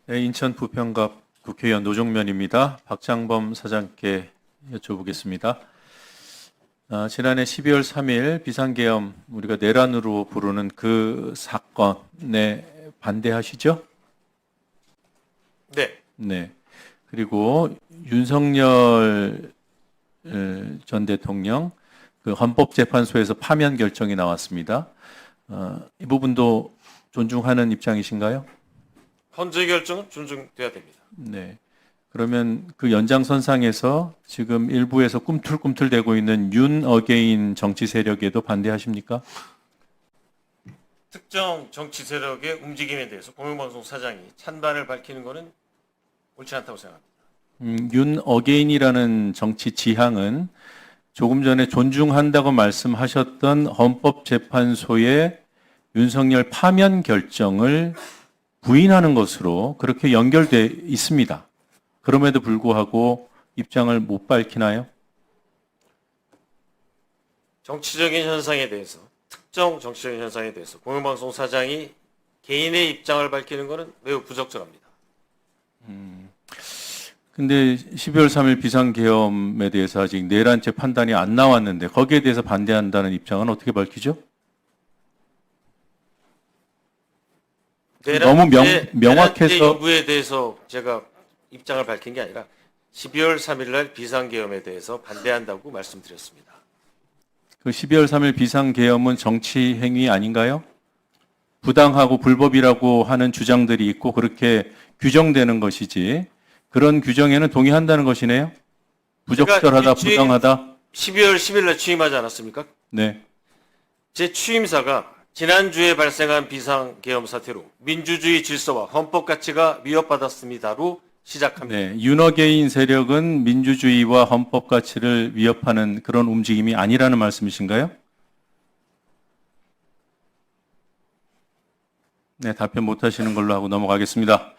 네, 인천 부평갑 국회의원 노종면입니다. 박장범 사장께 여쭤보겠습니다. 지난해 12월 3일 비상계엄 우리가 내란으로 부르는 그 사건에 반대하시죠? 네. 네. 그리고 윤석열 전 대통령 그 헌법재판소에서 파면 결정이 나왔습니다. 이 부분도 존중하는 입장이신가요? 헌재 결정은 존중돼야 됩니다. 네. 그러면 그 연장선상에서 지금 일부에서 꿈틀꿈틀대고 있는 윤 어게인 정치 세력에도 반대하십니까? 특정 정치 세력의 움직임에 대해서 공영방송 사장이 찬반을 밝히는 것은 옳지 않다고 생각합니다. 윤 어게인이라는 정치 지향은 조금 전에 존중한다고 말씀하셨던 헌법재판소의 윤석열 파면 결정을 부인하는 것으로 그렇게 연결돼 있습니다. 그럼에도 불구하고 입장을 못 밝히나요? 정치적인 현상에 대해서, 특정 정치적인 현상에 대해서 공영방송 사장이 개인의 입장을 밝히는 것은 매우 부적절합니다. 근데 12월 3일 비상계엄에 대해서 아직 내란죄 판단이 안 나왔는데 거기에 대해서 반대한다는 입장은 어떻게 밝히죠? 너무 명확해서 여부에 대해서 제가 입장을 밝힌 게 아니라 12월 3일 날 비상계엄에 대해서 반대한다고 말씀드렸습니다. 그 12월 3일 비상계엄은 정치 행위 아닌가요? 부당하고 불법이라고 하는 주장들이 있고 그렇게 규정되는 것이지 그런 규정에는 동의한다는 것이네요? 부적절하다, 부당하다? 12월 10일 날 취임하지 않았습니까? 네. 제 취임사가 지난주에 발생한 비상계엄 사태로 민주주의 질서와 헌법 가치가 위협받았습니다로 시작합니다. 네. 윤어게인 세력은 민주주의와 헌법 가치를 위협하는 그런 움직임이 아니라는 말씀이신가요? 네, 답변 못 하시는 걸로 하고 넘어가겠습니다.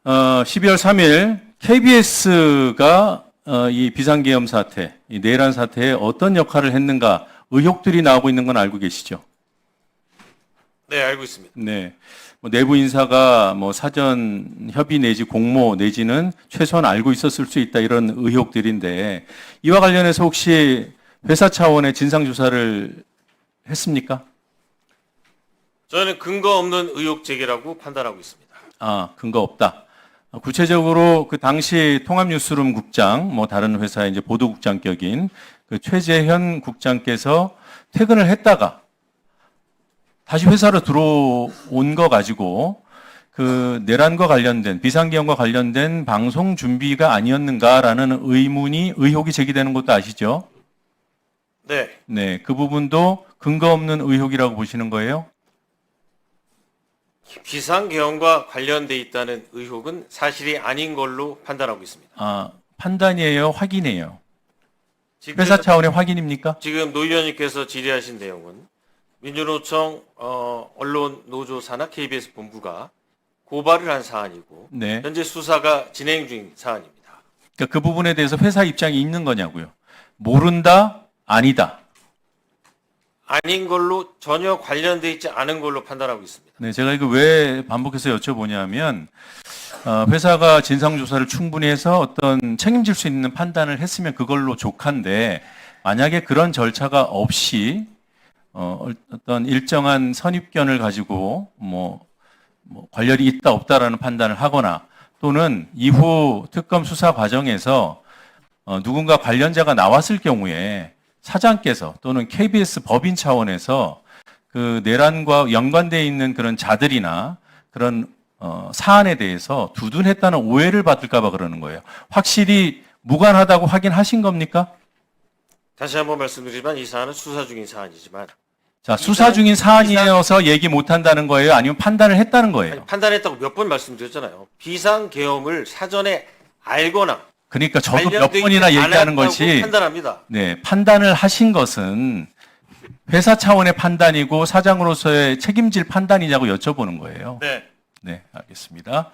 12월 3일 KBS가 이 비상계엄 사태, 이 내란 사태에 어떤 역할을 했는가 의혹들이 나오고 있는 건 알고 계시죠? 네, 알고 있습니다. 네. 내부 인사가 사전 협의 내지 공모 내지는 최소한 알고 있었을 수 있다 이런 의혹들인데 이와 관련해서 혹시 회사 차원의 진상조사를 했습니까? 저는 근거 없는 의혹 제기라고 판단하고 있습니다. 근거 없다. 구체적으로 그 당시 통합뉴스룸 국장, 다른 회사의 이제 보도국장격인 그 최재현 국장께서 퇴근을 했다가 다시 회사로 들어온 거 가지고 그 내란과 관련된 비상계엄과 관련된 방송 준비가 아니었는가라는 의혹이 제기되는 것도 아시죠? 네. 네, 그 부분도 근거 없는 의혹이라고 보시는 거예요? 비상계엄과 관련돼 있다는 의혹은 사실이 아닌 걸로 판단하고 있습니다. 판단이에요? 확인이에요? 지금, 회사 차원의 확인입니까? 지금 노 의원님께서 질의하신 내용은 민주노총 언론노조사나 KBS 본부가 고발을 한 사안이고 네. 현재 수사가 진행 중인 사안입니다. 그러니까 그 부분에 대해서 회사 입장이 있는 거냐고요? 모른다? 아니다? 아닌 걸로 전혀 관련돼 있지 않은 걸로 판단하고 있습니다. 네, 제가 이거 왜 반복해서 여쭤보냐면 회사가 진상조사를 충분히 해서 어떤 책임질 수 있는 판단을 했으면 그걸로 족한데 만약에 그런 절차가 없이 어떤 일정한 선입견을 가지고 관련이 있다 없다라는 판단을 하거나 또는 이후 특검 수사 과정에서 누군가 관련자가 나왔을 경우에 사장께서 또는 KBS 법인 차원에서 그 내란과 연관되어 있는 그런 자들이나 그런 사안에 대해서 두둔했다는 오해를 받을까 봐 그러는 거예요. 확실히 무관하다고 확인하신 겁니까? 다시 한번 말씀드리지만 이 사안은 수사 중인 사안이지만 자, 수사 중인 사안이어서 얘기 못 한다는 거예요? 아니면 판단을 했다는 거예요? 아니, 판단했다고 몇 번 말씀드렸잖아요. 비상계엄을 사전에 알거나 그러니까 저도 몇 번이나 얘기하는 것이 판단합니다. 네, 판단을 하신 것은 회사 차원의 판단이고 사장으로서의 책임질 판단이냐고 여쭤보는 거예요. 네. 네, 알겠습니다.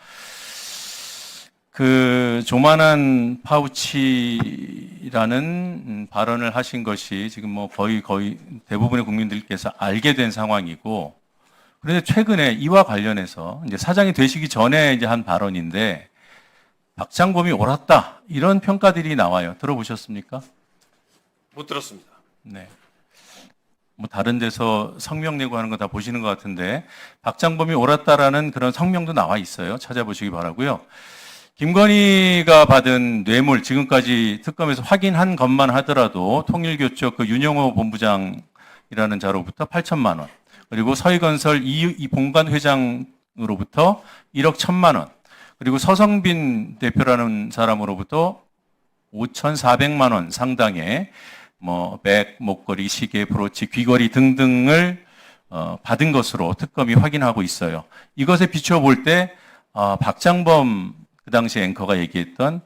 그 조만한 파우치라는 발언을 하신 것이 지금 거의 대부분의 국민들께서 알게 된 상황이고 그런데 최근에 이와 관련해서 이제 사장이 되시기 전에 이제 한 발언인데 박장범이 옳았다 이런 평가들이 나와요. 들어보셨습니까? 못 들었습니다. 네. 뭐 다른 데서 성명 내고 하는 거 다 보시는 것 같은데 박장범이 옳았다라는 그런 성명도 나와 있어요. 찾아보시기 바라고요. 김건희가 받은 뇌물 지금까지 특검에서 확인한 것만 하더라도 통일교쪽 그 윤영호 본부장이라는 자로부터 8천만 원, 그리고 서희건설 이 본관 회장으로부터 1억 1천만 원, 그리고 서성빈 대표라는 사람으로부터 5,400만 원 상당의 뭐 백, 목걸이, 시계, 브로치, 귀걸이 등등을 받은 것으로 특검이 확인하고 있어요. 이것에 비추어 볼 때 박장범 그 당시 앵커가 얘기했던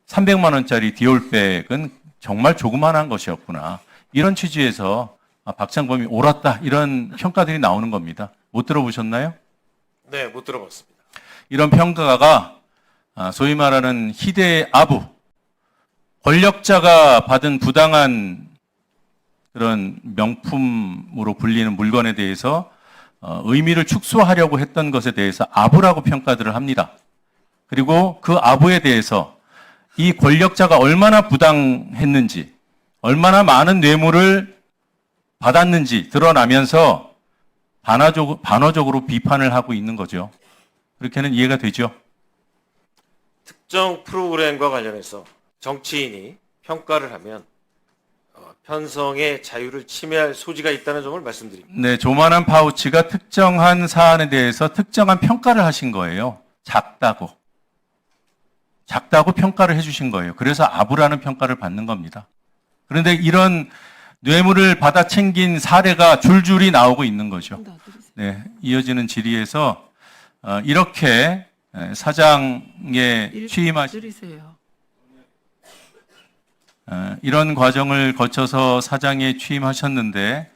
300만 원짜리 디올백은 정말 조그만한 것이었구나. 이런 취지에서 박장범이 옳았다. 이런 평가들이 나오는 겁니다. 못 들어보셨나요? 네, 못 들어봤습니다. 이런 평가가 소위 말하는 희대의 아부, 권력자가 받은 부당한 그런 명품으로 불리는 물건에 대해서 의미를 축소하려고 했던 것에 대해서 아부라고 평가들을 합니다. 그리고 그 아부에 대해서 이 권력자가 얼마나 부당했는지, 얼마나 많은 뇌물을 받았는지 드러나면서 반어적으로 비판을 하고 있는 거죠. 그렇게는 이해가 되죠? 특정 프로그램과 관련해서 정치인이 평가를 하면 편성의 자유를 침해할 소지가 있다는 점을 말씀드립니다. 네, 조만한 파우치가 특정한 사안에 대해서 특정한 평가를 하신 거예요. 작다고 평가를 해주신 거예요. 그래서 아부라는 평가를 받는 겁니다. 그런데 이런 뇌물을 받아 챙긴 사례가 줄줄이 나오고 있는 거죠. 네, 이어지는 질의에서 이렇게 사장에 취임하신 이런 과정을 거쳐서 사장에 취임하셨는데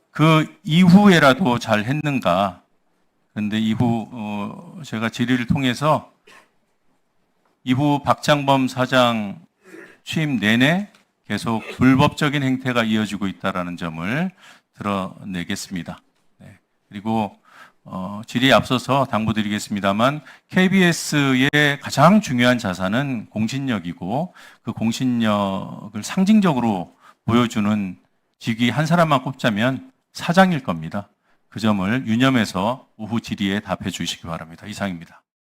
그 이후에라도 잘 했는가? 그런데 이후 제가 질의를 통해서 이후 박장범 사장 취임 내내 계속 불법적인 행태가 이어지고 있다는 점을 드러내겠습니다. 네. 그리고 질의에 앞서서 당부드리겠습니다만 KBS의 가장 중요한 자산은 공신력이고 그 공신력을 상징적으로 보여주는 직위 한 사람만 꼽자면 사장일 겁니다. 그 점을 유념해서 오후 질의에 답해 주시기 바랍니다. 이상입니다.